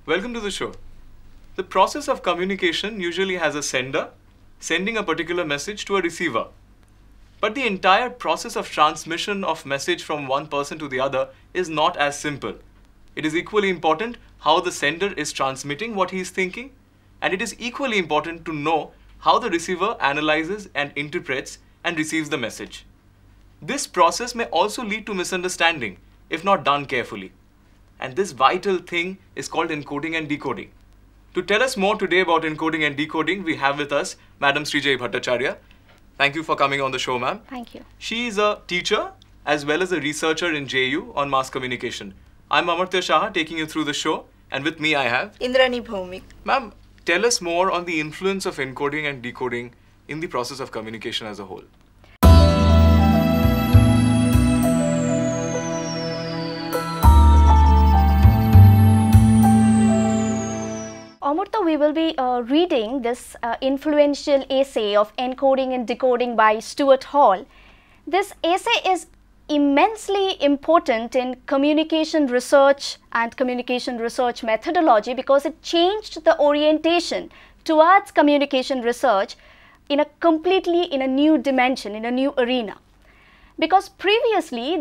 Welcome to the show. The process of communication usually has a sender sending a particular message to a receiver. But the entire process of transmission of message from one person to the other is not as simple. It is equally important how the sender is transmitting what he is thinking, and it is equally important to know how the receiver analyzes and interprets and receives the message. This process may also lead to misunderstanding if not done carefully. And this vital thing is called encoding and decoding. To tell us more today about encoding and decoding, we have with us Madam Srijay Bhattacharya. Thank you for coming on the show, ma'am. Thank you. She is a teacher as well as a researcher in JU on mass communication. I'm Amartya Shaha taking you through the show, and with me I have Indrani Bhaumik. Ma'am, tell us more on the influence of encoding and decoding in the process of communication as a whole. Amurtha, we will be reading this influential essay of Encoding and Decoding by Stuart Hall. This essay is immensely important in communication research and communication research methodology because it changed the orientation towards communication research in a new dimension, in a new arena. Because previously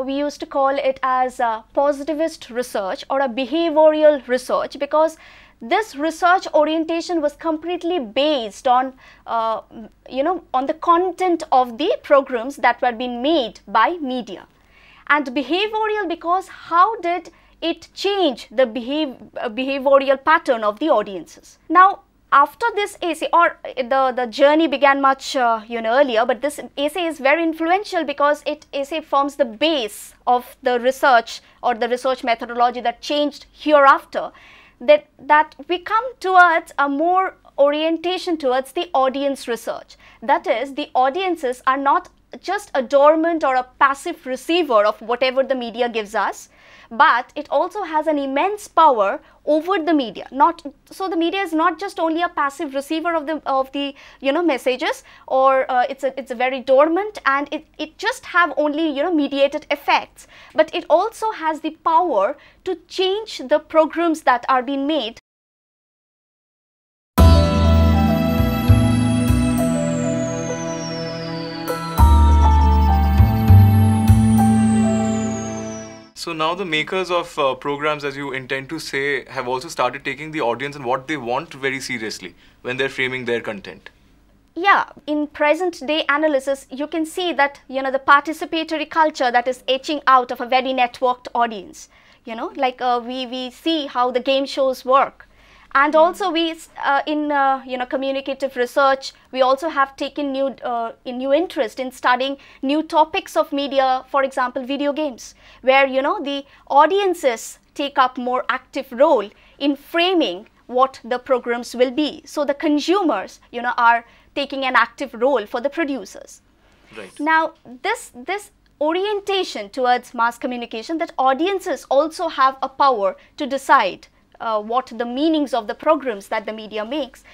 we used to call it as positivist research or a behavioral research, because this research orientation was completely based on, on the content of the programs that were being made by media. And behavioral because how did it change the behavioral pattern of the audiences. Now, after this essay, or the journey began much earlier, but this essay is very influential because essay forms the base of the research or the research methodology that changed hereafter. That we come towards a more orientation towards the audience research. That is, the audiences are not just a dormant or a passive receiver of whatever the media gives us, but it also has an immense power over the media. So the media is not just only a passive receiver of the messages, or it's a very dormant, and it just have only mediated effects, but it also has the power to change the programs that are being made. So now the makers of programs, as you intend to say, have also started taking the audience and what they want very seriously when they're framing their content. Yeah, in present day analysis, you can see that, the participatory culture that is etching out of a very networked audience, like we see how the game shows work. And also we, in communicative research, we also have taken new interest in studying new topics of media, for example, video games, where, the audiences take up more active role in framing what the programs will be. So the consumers, are taking an active role for the producers. Right. Now, this orientation towards mass communication, that audiences also have a power to decide what the meanings of the programs that the media makes,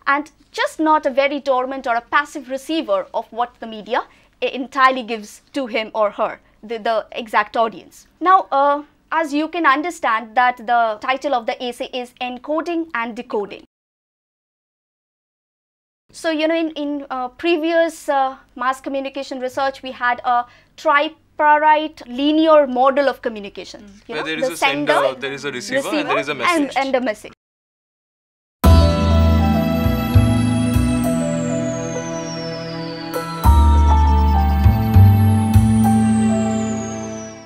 and just not a very dormant or a passive receiver of what the media entirely gives to him or her, the exact audience. Now, as you can understand that the title of the essay is Encoding and Decoding. So, in previous mass communication research, we had a tripartite linear model of communication. Where there is a sender, there is a receiver and there is a message. And a message.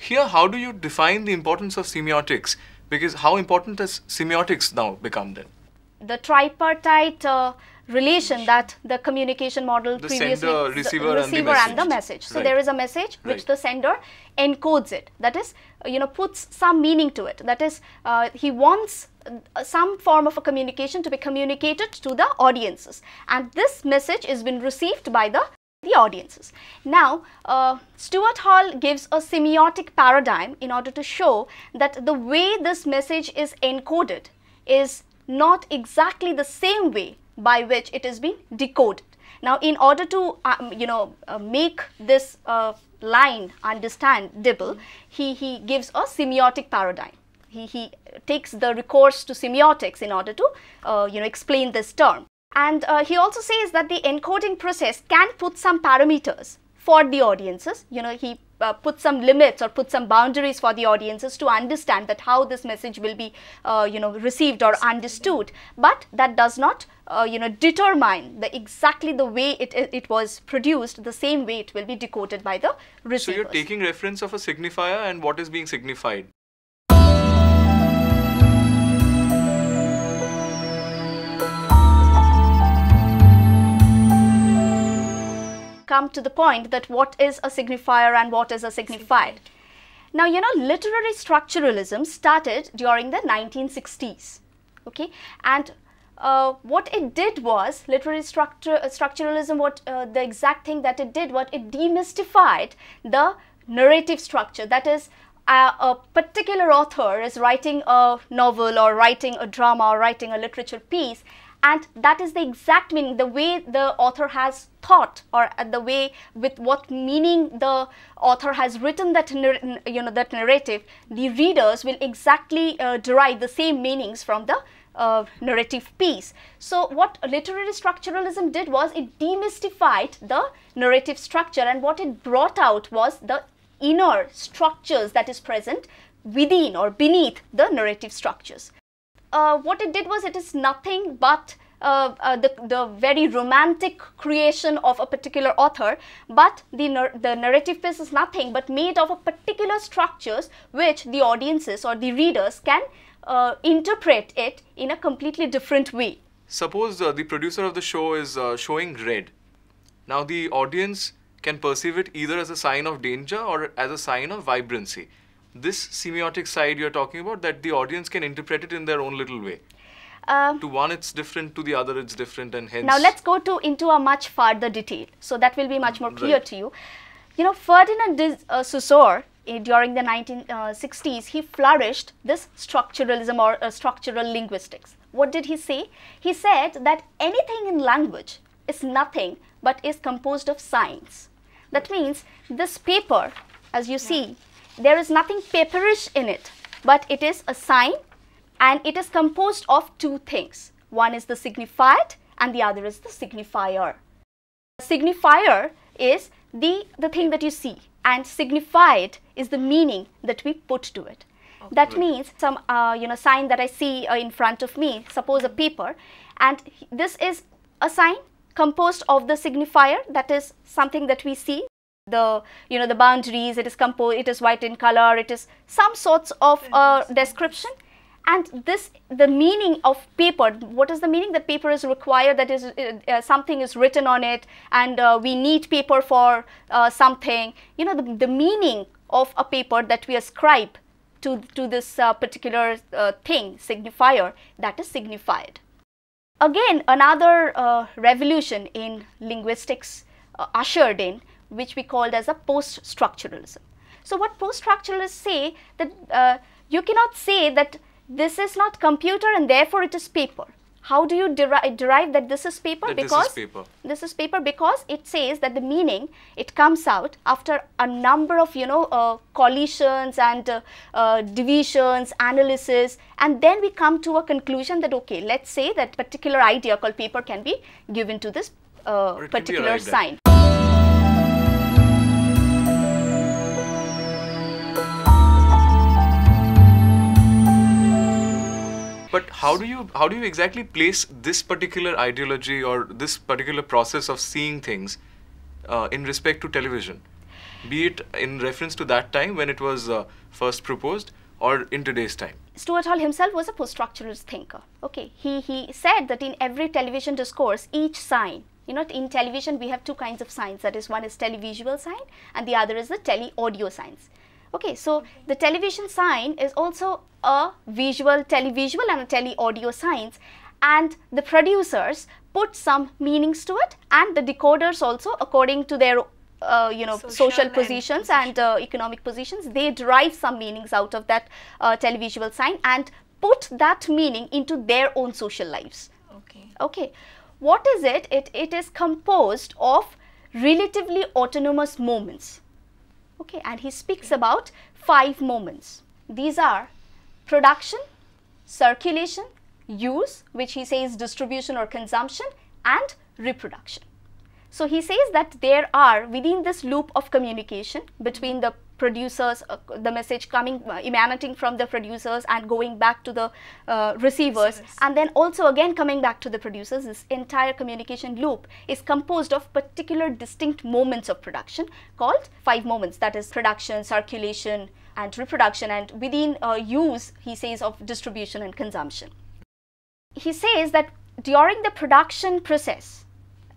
Here, how do you define the importance of semiotics? Because how important has semiotics now become then? The tripartite relation that the communication model the previously, sender, receiver and the message. So right. There is a message which the sender encodes it. That is, puts some meaning to it. That is, he wants some form of a communication to be communicated to the audiences, and this message is been received by the audiences. Now, Stuart Hall gives a semiotic paradigm in order to show that the way this message is encoded is not exactly the same way by which it is being decoded. Now, in order to make this line understandable, he gives a semiotic paradigm. he takes the recourse to semiotics in order to explain this term. And he also says that the encoding process can put some parameters for the audiences. He put some limits or put some boundaries for the audiences to understand that how this message will be received or understood, but that does not determine exactly the way it was produced, the same way it will be decoded by the receiver. So you're taking reference of a signifier and what is being signified. Come to the point that what is a signifier and what is a signified. Now, literary structuralism started during the 1960s, okay, and what it did was, literary structuralism, the exact thing that it did, it demystified the narrative structure. That is, a particular author is writing a novel or writing a drama or writing a literature piece, and that is the exact meaning, the way the author has thought, or the way with what meaning the author has written that that narrative, the readers will exactly derive the same meanings from the narrative piece. So what literary structuralism did was it demystified the narrative structure, and what it brought out was the inner structures that is present within or beneath the narrative structures. What it did was, it is nothing but the very romantic creation of a particular author, but the narrative piece is nothing but made of a particular structures which the audiences or the readers can interpret it in a completely different way. Suppose the producer of the show is showing red. Now the audience can perceive it either as a sign of danger or as a sign of vibrancy. This semiotic side you're talking about, that the audience can interpret it in their own little way. To one it's different, to the other it's different, and hence... Now let's go into a much further detail, so that will be much more clear to you. Ferdinand de Saussure, during the 1960s, he flourished this structuralism or structural linguistics. What did he say? He said that anything in language is nothing but is composed of signs. That means this paper, as you see, there is nothing paperish in it, but it is a sign, and it is composed of two things. One is the signified and the other is the signifier. Signifier is the thing that you see, and signified is the meaning that we put to it. Okay. That means some sign that I see in front of me, suppose a paper, and this is a sign composed of the signifier, that is something that we see. The boundaries, it is composed, it is white in color, it is some sorts of description, and the meaning of paper, what is the meaning? That paper is required, that is something is written on it, and we need paper for something. The meaning of a paper that we ascribe to this particular thing, signifier, that is signified. Again, another revolution in linguistics ushered in, which we called as a post-structuralism. So what post-structuralists say, that you cannot say that this is not computer and therefore it is paper. How do you derive that this is paper? This is paper because it says that the meaning, it comes out after a number of collisions and divisions, analysis, and then we come to a conclusion that, okay, let's say that particular idea called paper can be given to this particular sign. But how do you exactly place this particular ideology or this particular process of seeing things in respect to television, be it in reference to that time when it was first proposed or in today's time? Stuart Hall himself was a post-structuralist thinker. Okay, he said that in every television discourse, each sign, in television we have two kinds of signs, that is, one is televisual sign and the other is the tele-audio signs. Okay, so the television sign is also a televisual and a tele-audio signs, and the producers put some meanings to it, and the decoders also, according to their social positions and economic positions, they derive some meanings out of that televisual sign and put that meaning into their own social lives. Okay. What is it? It is composed of relatively autonomous moments. Okay, and he speaks about 5 moments. These are production, circulation, use, which he says distribution or consumption, and reproduction. So he says that there are within this loop of communication between the producers, the message coming, emanating from the producers and going back to the receivers, and then also again coming back to the producers, this entire communication loop is composed of particular distinct moments of production called 5 moments, that is production, circulation and reproduction, and within use he says of distribution and consumption. He says that during the production process,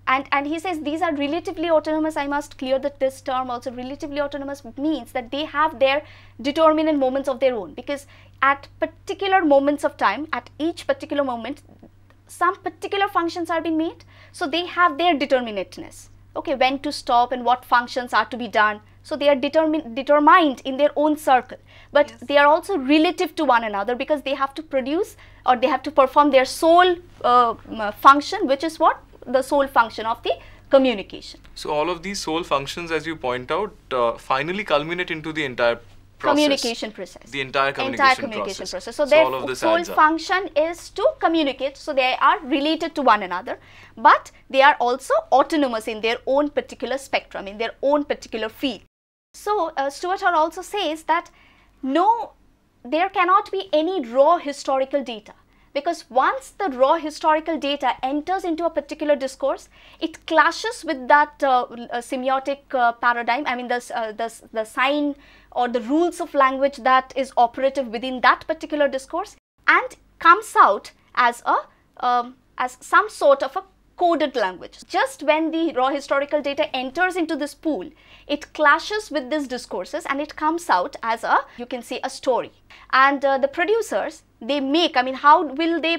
and he says these are relatively autonomous. I must clear that this term also, relatively autonomous, means that they have their determinate moments of their own, because at particular moments of time, at each particular moment, some particular functions are being made, so they have their determinateness. Okay, when to stop and what functions are to be done. So they are determined in their own circle, but yes, they are also relative to one another, because they have to produce or they have to perform their sole function, which is what? The sole function of the communication. So all of these sole functions, as you point out, finally culminate into the entire process. Communication process. The entire communication process. So their sole function is to communicate. So they are related to one another, but they are also autonomous in their own particular spectrum, in their own particular field. So Stuart Hall also says that no, there cannot be any raw historical data, because once the raw historical data enters into a particular discourse, it clashes with that semiotic paradigm, I mean the sign or the rules of language that is operative within that particular discourse, and comes out as some sort of a coded language. Just when the raw historical data enters into this pool, it clashes with these discourses and it comes out as a, you can say, a story. And the producers, they make, I mean, how will they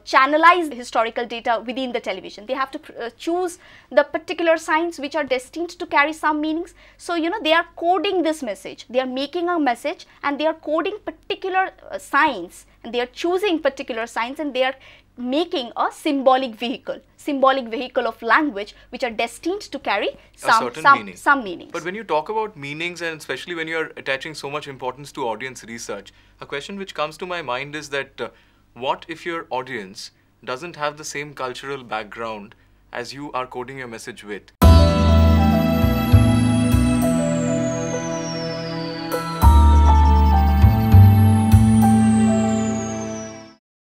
channelize historical data within the television? They have to choose the particular signs which are destined to carry some meanings. So, you know, they are coding this message. They are making a message and they are coding particular signs, and they are choosing particular signs, and they are making a symbolic vehicle of language which are destined to carry some meanings. But when you talk about meanings, and especially when you are attaching so much importance to audience research, a question which comes to my mind is that what if your audience doesn't have the same cultural background as you are coding your message with?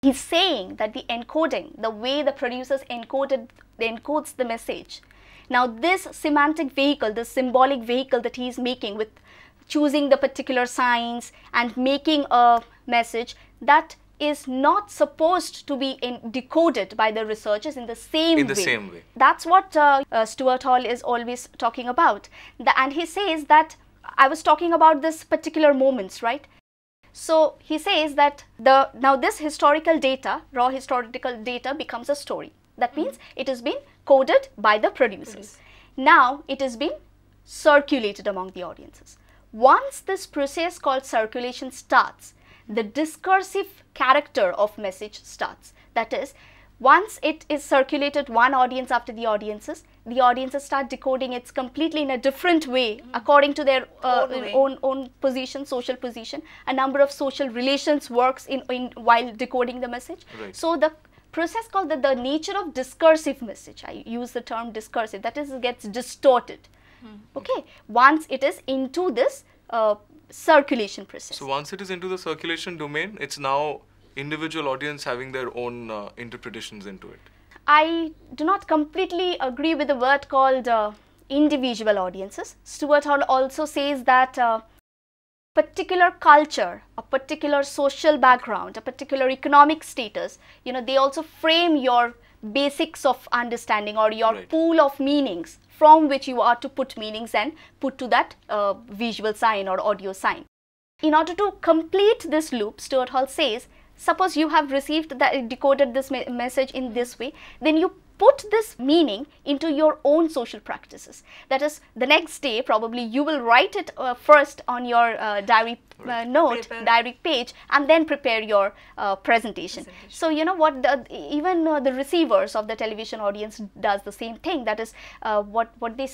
He's saying that the encoding, the way the producers encodes the message. Now this semantic vehicle, this symbolic vehicle that he's making with choosing the particular signs and making a message, that is not supposed to be decoded by the researchers in the same way. That's what Stuart Hall is always talking about. And he says that, I was talking about this particular moments, right? So he says that now this historical data, raw historical data, becomes a story. That means it has been coded by the producers. Now it has been circulated among the audiences. Once this process called circulation starts, the discursive character of message starts. That is, once it is circulated one audience after the audiences start decoding it completely in a different way, according to their own position, social position. A number of social relations works while decoding the message. Right. So the process called the nature of discursive message, I use the term discursive, that is, it gets distorted. Okay, once it is into this circulation process. So once it is into the circulation domain, it's now individual audience having their own interpretations into it. I do not completely agree with the word called individual audiences. Stuart Hall also says that particular culture, a particular social background, a particular economic status, you know, they also frame your basics of understanding or your pool of meanings from which you are to put meanings and put to that visual sign or audio sign. In order to complete this loop, Stuart Hall says, suppose you have received that, decoded this message in this way, then you put this meaning into your own social practices. That is, the next day probably you will write it first on your diary diary page, and then prepare your presentation. So you know what, even the receivers of the television audience does the same thing. That is, what they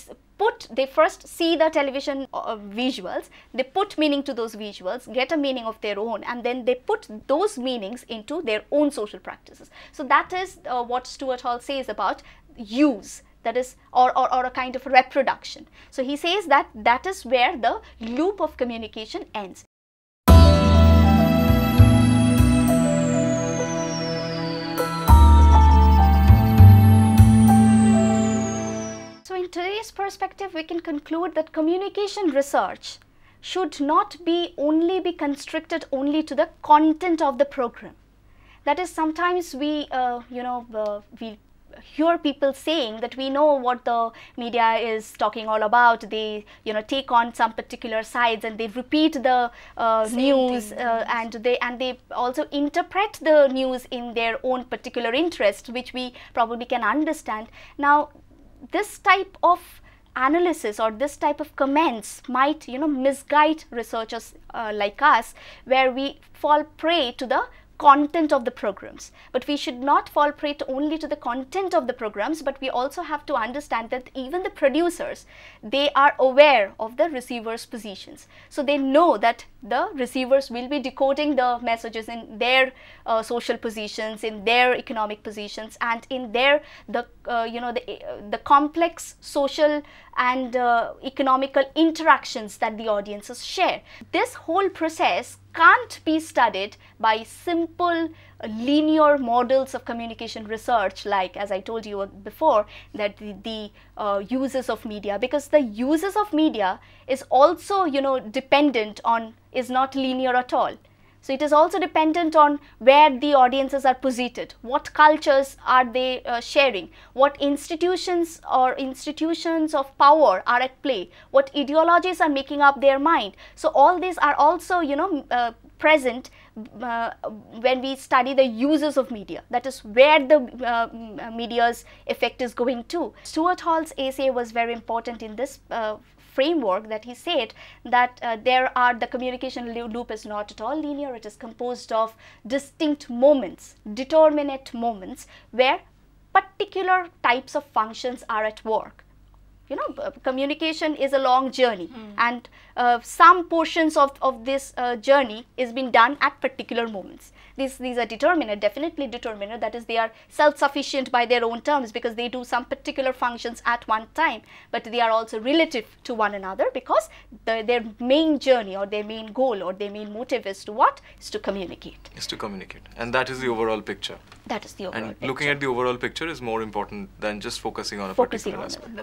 they first see the television visuals, they put meaning to those visuals, get a meaning of their own, and then they put those meanings into their own social practices. So that is what Stuart Hall says about use, that is, or a kind of reproduction. So he says that that is where the loop of communication ends. So in today's perspective, we can conclude that communication research should not only be constricted only to the content of the program. That is, sometimes we we hear people saying that we know what the media is talking all about. They take on some particular sides and they repeat the news, and they also interpret the news in their own particular interest, which we probably can understand. Now, this type of analysis or this type of comments might misguide researchers like us, where we fall prey to the content of the programs. But we should not fall prey only to the content of the programs, but we also have to understand that even the producers, they are aware of the receivers' positions. So they know that the receivers will be decoding the messages in their social positions, in their economic positions, and in their the complex social and economical interactions that the audiences share. This whole process can't be studied by simple linear models of communication research, like, as I told you before, that the uses of media, because the uses of media is also dependent on, is not linear at all. So it is also dependent on where the audiences are positioned, what cultures are they sharing, what institutions of power are at play, what ideologies are making up their mind. So all these are also present when we study the uses of media. That is where the media's effect is going to. Stuart Hall's essay was very important in this framework, that he said that the communication loop is not at all linear. It is composed of distinct moments, determinate moments, where particular types of functions are at work. Communication is a long journey, and some portions of this journey is being done at particular moments. These are determinate, definitely determinate, that is, they are self-sufficient by their own terms because they do some particular functions at one time, but they are also relative to one another because their main journey or their main goal or their main motive is to what? Is to communicate. Is to communicate. And that is the overall picture. That is the overall picture. And looking at the overall picture is more important than just focusing on a particular aspect.